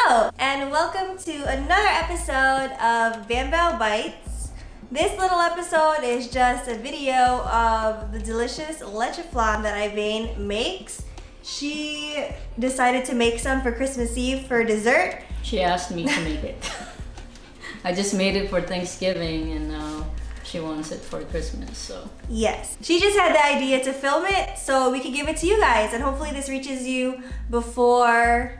Hello, and welcome to another episode of Bamboo Bites. This little episode is just a video of the delicious leche flan that Ivane makes. She decided to make some for Christmas Eve for dessert. She asked me to make it. I just made it for Thanksgiving and now she wants it for Christmas, so. Yes. She just had the idea to film it so we could give it to you guys, and hopefully this reaches you before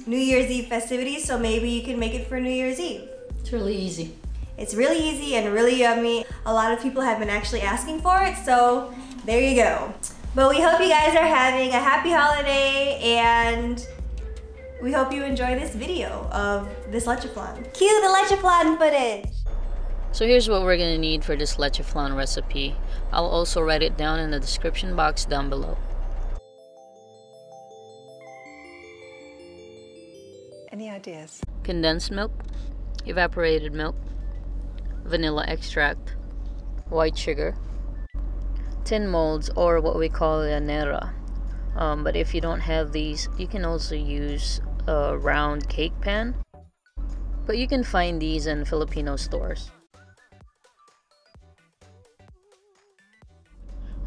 New Year's Eve festivities, so maybe you can make it for New Year's Eve. It's really easy. It's really easy and really yummy. A lot of people have been actually asking for it, so there you go. But we hope you guys are having a happy holiday, and we hope you enjoy this video of this leche flan. Cue the leche flan footage! So here's what we're gonna need for this leche flan recipe. I'll also write it down in the description box down below. Any ideas? Condensed milk, evaporated milk, vanilla extract, white sugar, tin molds, or what we call llanera. But if you don't have these, you can also use a round cake pan. But you can find these in Filipino stores.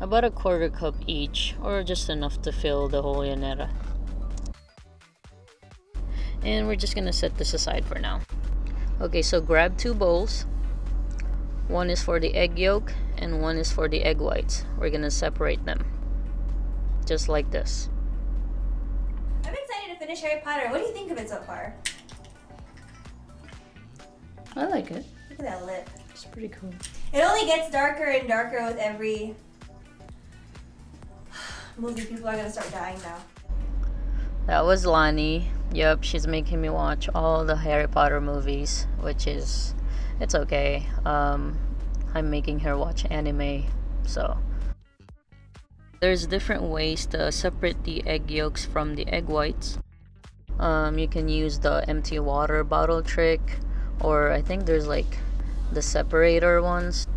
About a quarter cup each, or just enough to fill the whole llanera. And we're just gonna set this aside for now. Okay, so grab 2 bowls. One is for the egg yolk and one is for the egg whites. We're gonna separate them. Just like this. I'm excited to finish Harry Potter. What do you think of it so far? I like it. Look at that lip. It's pretty cool. It only gets darker and darker with every movie. People are gonna start dying now. That was Lani. Yep, she's making me watch all the Harry Potter movies, which is, it's okay. I'm making her watch anime, so. There's different ways to separate the egg yolks from the egg whites. You can use the empty water bottle trick, or I think there's like the separator ones.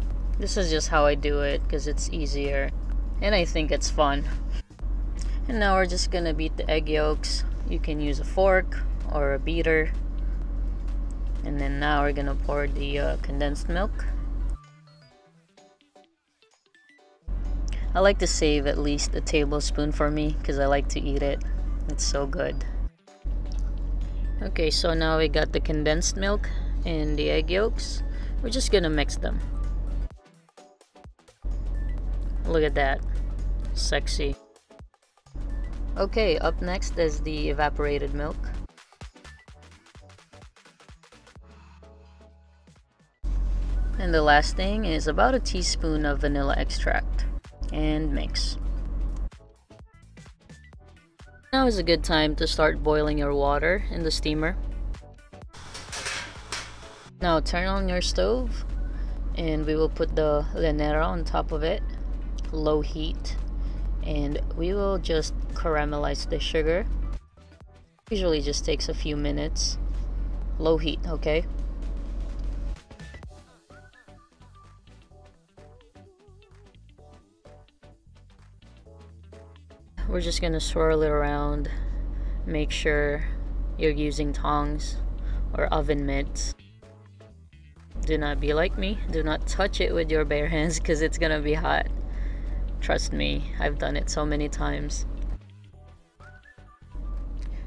This is just how I do it because it's easier and I think it's fun. And now we're just gonna beat the egg yolks. You can use a fork or a beater. And then now we're gonna pour the condensed milk. I like to save at least a tablespoon for me because I like to eat it. It's so good. Okay, so now we got the condensed milk and the egg yolks. We're just gonna mix them. Look at that. Sexy. Okay, up next is the evaporated milk. And the last thing is about a teaspoon of vanilla extract. And mix. Now is a good time to start boiling your water in the steamer. Now turn on your stove and we will put the llanera on top of it. Low heat. And we will just caramelize the sugar. Usually just takes a few minutes. Low heat, okay? We're just gonna swirl it around. Make sure you're using tongs or oven mitts. Do not be like me. Do not touch it with your bare hands because it's gonna be hot. Trust me, I've done it so many times.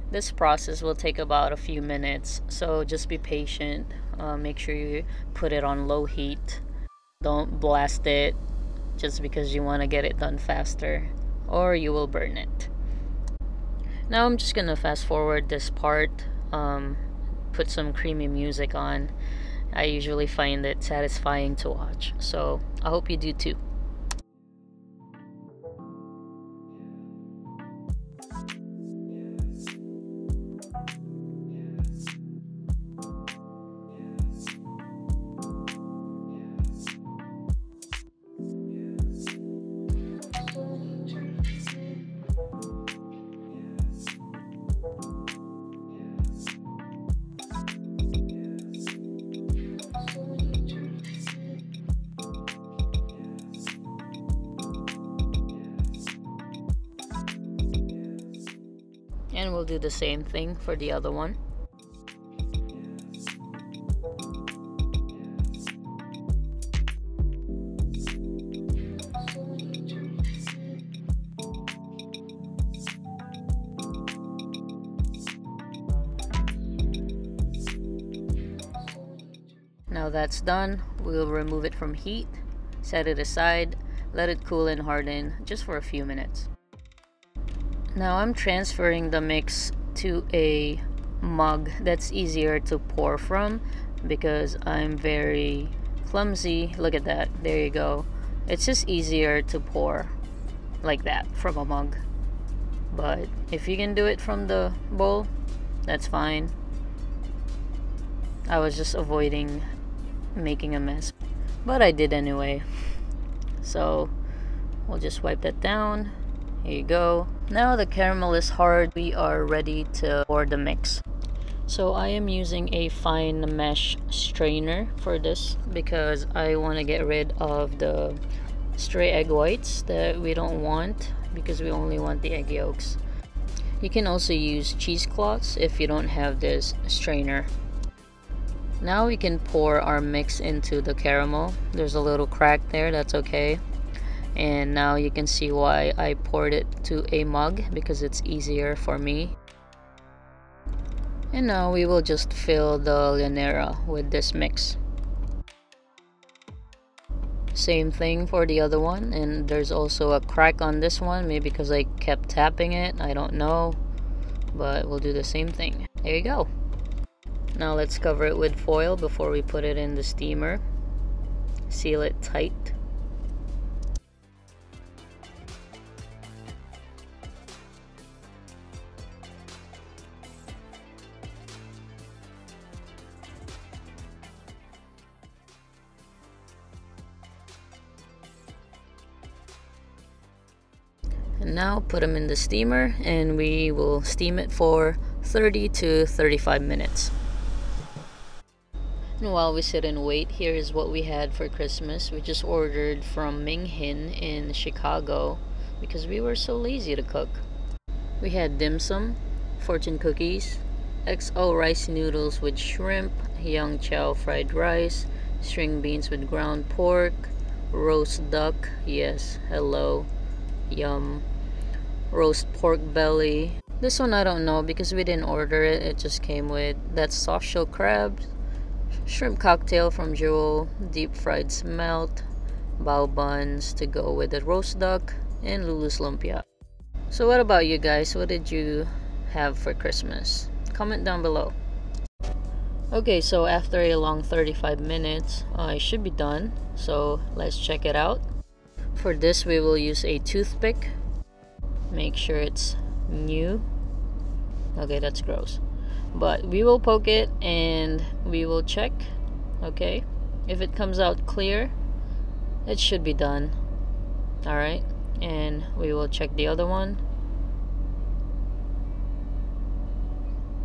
This process will take about a few minutes, so just be patient. Make sure you put it on low heat. Don't blast it just because you want to get it done faster, or you will burn it. Now I'm just gonna fast forward this part, put some creamy music on. I usually find it satisfying to watch, so I hope you do too. we'll do the same thing for the other one. Now that's done, we'll remove it from heat, set it aside, let it cool and harden just for a few minutes. Now I'm transferring the mix to a mug that's easier to pour from because I'm very clumsy. Look at that, there you go. It's just easier to pour like that from a mug. But if you can do it from the bowl, that's fine. I was just avoiding making a mess, but I did anyway. So we'll just wipe that down. Here you go. Now the caramel is hard. We are ready to pour the mix. So I am using a fine mesh strainer for this because I want to get rid of the stray egg whites that we don't want because we only want the egg yolks. You can also use cheesecloths if you don't have this strainer. Now we can pour our mix into the caramel. There's a little crack there, that's okay. And now you can see why I poured it to a mug, because it's easier for me. And now we will just fill the llanera with this mix. Same thing for the other one, and there's also a crack on this one, maybe because I kept tapping it, I don't know. But we'll do the same thing. There you go. Now let's cover it with foil before we put it in the steamer. Seal it tight. And now put them in the steamer and we will steam it for 30 to 35 minutes. And while we sit and wait, here is what we had for Christmas. We just ordered from Ming Hin in Chicago because we were so lazy to cook. We had dim sum, fortune cookies, XO rice noodles with shrimp, yang chow fried rice, string beans with ground pork, roast duck, yes, hello, yum, roast pork belly. This one I don't know because we didn't order it, it just came with that soft shell crabs, shrimp cocktail from Jewel, deep fried smelt, bao buns to go with the roast duck, and Lulu's lumpia. So what about you guys? What did you have for Christmas? Comment down below. Okay, so after a long 35 minutes, it should be done. So let's check it out. For this, we will use a toothpick. Make sure it's new. Okay, that's gross. But we will poke it and we will check. Okay, if it comes out clear, it should be done. Alright, and we will check the other one.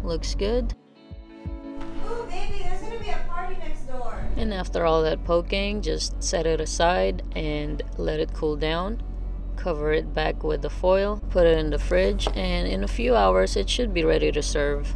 Looks good. Ooh, baby, there's gonna be a party next door. And after all that poking, just set it aside and let it cool down. Cover it back with the foil, put it in the fridge, and in a few hours it should be ready to serve.